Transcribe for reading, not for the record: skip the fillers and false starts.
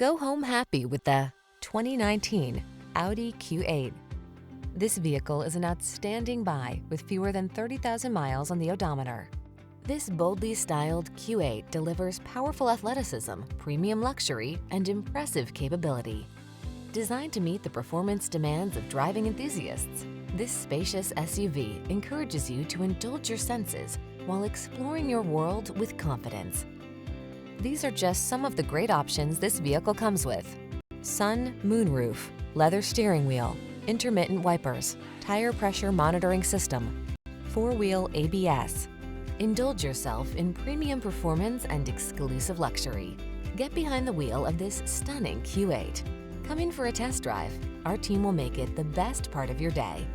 Go home happy with the 2019 Audi Q8. This vehicle is an outstanding buy with fewer than 30,000 miles on the odometer. This boldly styled Q8 delivers powerful athleticism, premium luxury, and impressive capability. Designed to meet the performance demands of driving enthusiasts, this spacious SUV encourages you to indulge your senses while exploring your world with confidence. These are just some of the great options this vehicle comes with: sun moonroof, leather steering wheel, intermittent wipers, tire pressure monitoring system, four-wheel ABS. Indulge yourself in premium performance and exclusive luxury. Get behind the wheel of this stunning Q8. Come in for a test drive. Our team will make it the best part of your day.